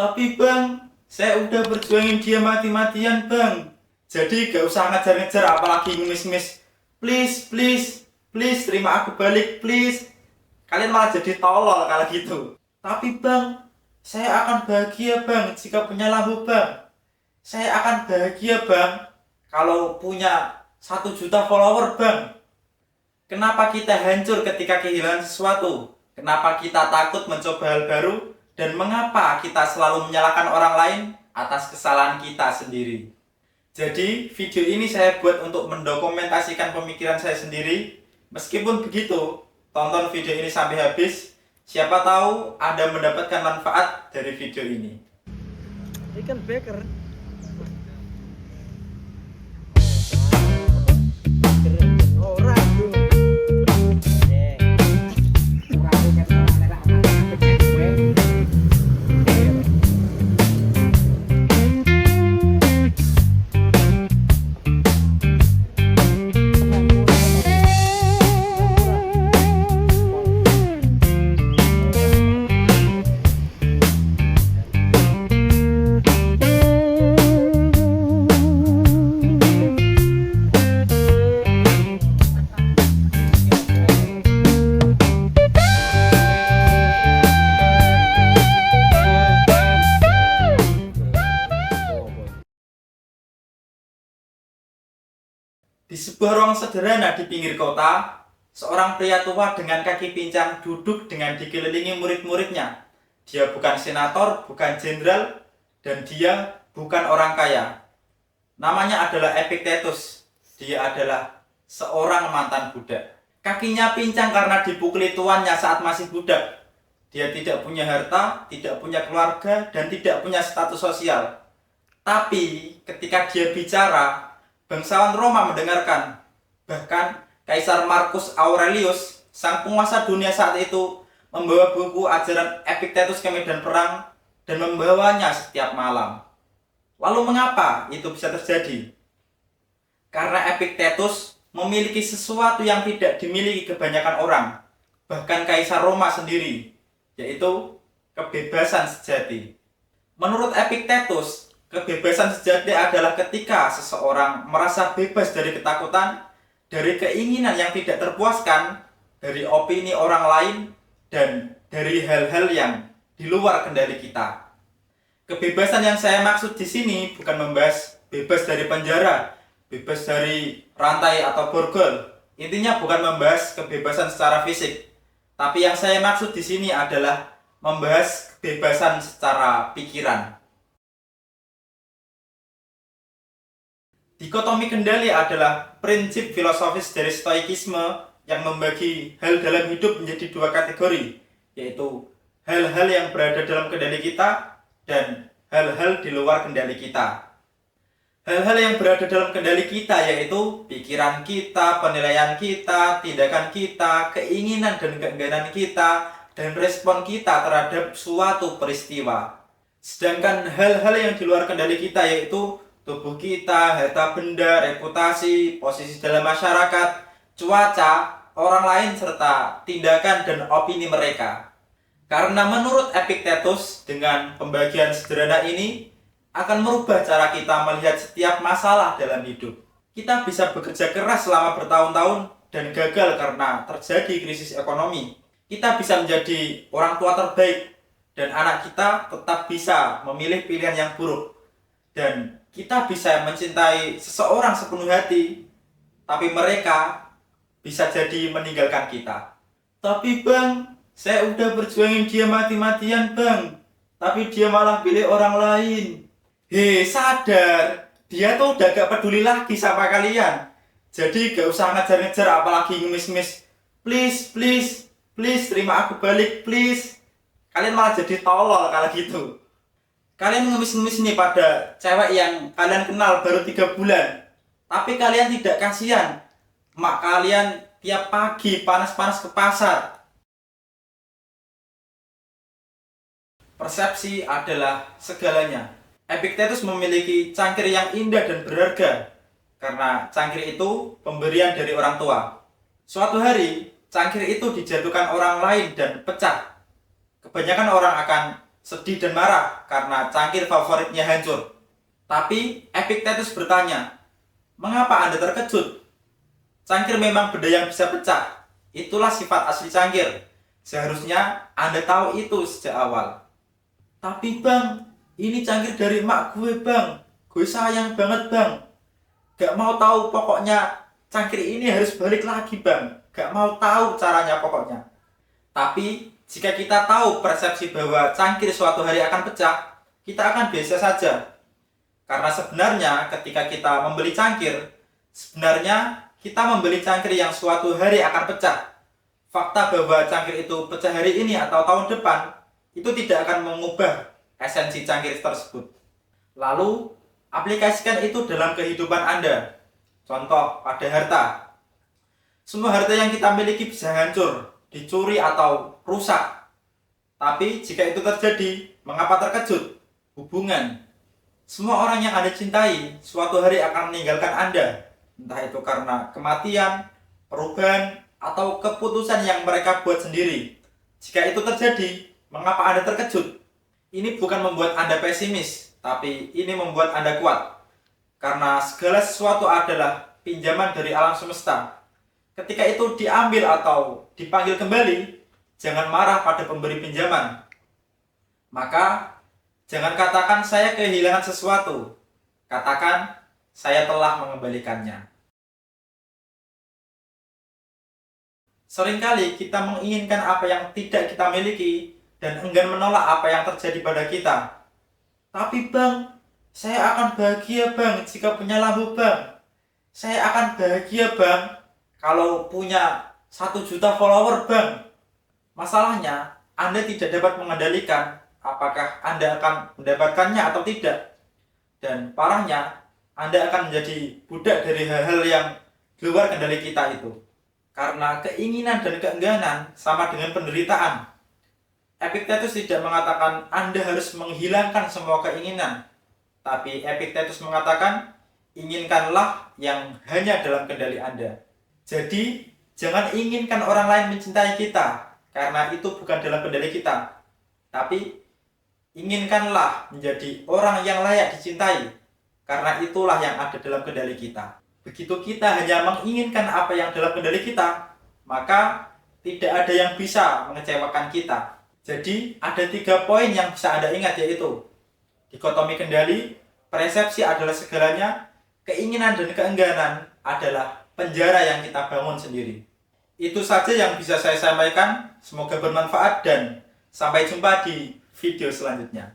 Tapi bang, saya udah berjuangin dia mati-matian bang. Jadi gak usah ngejar-ngejar apalagi ngemis-ngemis. Please, please, please terima aku balik, please. Kalian malah jadi tolol kalau gitu. Tapi bang, saya akan bahagia bang jika punya lampu bang. Saya akan bahagia bang kalau punya 1 juta follower bang. Kenapa kita hancur ketika kehilangan sesuatu? Kenapa kita takut mencoba hal baru? Dan mengapa kita selalu menyalahkan orang lain atas kesalahan kita sendiri? Jadi, video ini saya buat untuk mendokumentasikan pemikiran saya sendiri. Meskipun begitu, tonton video ini sampai habis. Siapa tahu Anda mendapatkan manfaat dari video ini. Ikan beker. Di sebuah ruang sederhana di pinggir kota, seorang pria tua dengan kaki pincang duduk dengan dikelilingi murid-muridnya. Dia bukan senator, bukan jenderal, dan dia bukan orang kaya. Namanya adalah Epictetus. Dia adalah seorang mantan budak. Kakinya pincang karena dipukuli tuannya saat masih budak. Dia tidak punya harta, tidak punya keluarga, dan tidak punya status sosial. Tapi ketika dia bicara, bangsawan Roma mendengarkan. Bahkan Kaisar Marcus Aurelius, sang penguasa dunia saat itu, membawa buku ajaran Epictetus ke medan perang dan membawanya setiap malam. Lalu mengapa itu bisa terjadi? Karena Epictetus memiliki sesuatu yang tidak dimiliki kebanyakan orang, bahkan Kaisar Roma sendiri, yaitu kebebasan sejati. Menurut Epictetus, kebebasan sejati adalah ketika seseorang merasa bebas dari ketakutan, dari keinginan yang tidak terpuaskan, dari opini orang lain, dan dari hal-hal yang di luar kendali kita. Kebebasan yang saya maksud di sini bukan membahas bebas dari penjara, bebas dari rantai atau borgol. Intinya bukan membahas kebebasan secara fisik, tapi yang saya maksud di sini adalah membahas kebebasan secara pikiran. Dikotomi kendali adalah prinsip filosofis dari stoikisme yang membagi hal dalam hidup menjadi 2 kategori, yaitu hal-hal yang berada dalam kendali kita dan hal-hal di luar kendali kita. Hal-hal yang berada dalam kendali kita yaitu pikiran kita, penilaian kita, tindakan kita, keinginan dan keengganan kita, dan respon kita terhadap suatu peristiwa. Sedangkan hal-hal yang di luar kendali kita yaitu tubuh kita, harta benda, reputasi, posisi dalam masyarakat, cuaca, orang lain, serta tindakan dan opini mereka. Karena menurut Epictetus, dengan pembagian sederhana ini akan merubah cara kita melihat setiap masalah dalam hidup. Kita bisa bekerja keras selama bertahun-tahun dan gagal karena terjadi krisis ekonomi. Kita bisa menjadi orang tua terbaik dan anak kita tetap bisa memilih pilihan yang buruk. Dan kita bisa mencintai seseorang sepenuh hati, tapi mereka bisa jadi meninggalkan kita. Tapi bang, saya udah berjuangin dia mati-matian bang, tapi dia malah pilih orang lain. Hei, sadar, dia tuh udah gak peduli lagi sama kalian. Jadi gak usah ngejar-ngejar apalagi ngemis-ngemis. Please, please, please terima aku balik, please. Kalian malah jadi tolol kalau gitu. Kalian ngemis-ngemis nih pada cewek yang kalian kenal baru 3 bulan. Tapi kalian tidak kasihan. Mak kalian tiap pagi panas-panas ke pasar. Persepsi adalah segalanya. Epictetus memiliki cangkir yang indah dan berharga. Karena cangkir itu pemberian dari orang tua. Suatu hari, cangkir itu dijatuhkan orang lain dan pecah. Kebanyakan orang akan sedih dan marah karena cangkir favoritnya hancur. Tapi Epictetus bertanya, mengapa Anda terkejut? Cangkir memang benda yang bisa pecah. Itulah sifat asli cangkir. Seharusnya Anda tahu itu sejak awal. Tapi bang, ini cangkir dari emak gue bang. Gue sayang banget bang. Gak mau tahu pokoknya cangkir ini harus balik lagi bang. Gak mau tahu caranya pokoknya. Tapi jika kita tahu persepsi bahwa cangkir suatu hari akan pecah, kita akan biasa saja. Karena sebenarnya ketika kita membeli cangkir, sebenarnya kita membeli cangkir yang suatu hari akan pecah. Fakta bahwa cangkir itu pecah hari ini atau tahun depan, itu tidak akan mengubah esensi cangkir tersebut. Lalu, aplikasikan itu dalam kehidupan Anda. Contoh, pada harta. Semua harta yang kita miliki bisa hancur, dicuri atau rusak. Tapi jika itu terjadi, mengapa terkejut? Hubungan. Semua orang yang Anda cintai suatu hari akan meninggalkan Anda. Entah itu karena kematian, perubahan, atau keputusan yang mereka buat sendiri. Jika itu terjadi, mengapa Anda terkejut? Ini bukan membuat Anda pesimis, tapi ini membuat Anda kuat. Karena segala sesuatu adalah pinjaman dari alam semesta. Ketika itu diambil atau dipanggil kembali, jangan marah pada pemberi pinjaman. Maka, jangan katakan saya kehilangan sesuatu. Katakan, saya telah mengembalikannya. Seringkali kita menginginkan apa yang tidak kita miliki dan enggan menolak apa yang terjadi pada kita. Tapi bang, saya akan bahagia bang jika punya lampu bang. Saya akan bahagia bang kalau punya 1 juta follower bang. Masalahnya, Anda tidak dapat mengendalikan apakah Anda akan mendapatkannya atau tidak. Dan parahnya, Anda akan menjadi budak dari hal-hal yang di luar kendali kita itu. Karena keinginan dan keengganan sama dengan penderitaan. Epictetus tidak mengatakan Anda harus menghilangkan semua keinginan. Tapi Epictetus mengatakan, inginkanlah yang hanya dalam kendali Anda. Jadi, jangan inginkan orang lain mencintai kita, karena itu bukan dalam kendali kita. Tapi, inginkanlah menjadi orang yang layak dicintai, karena itulah yang ada dalam kendali kita. Begitu kita hanya menginginkan apa yang dalam kendali kita, maka tidak ada yang bisa mengecewakan kita. Jadi, ada 3 poin yang bisa Anda ingat, yaitu dikotomi kendali, persepsi adalah segalanya, keinginan dan keengganan adalah penjara yang kita bangun sendiri. Itu saja yang bisa saya sampaikan. Semoga bermanfaat dan sampai jumpa di video selanjutnya.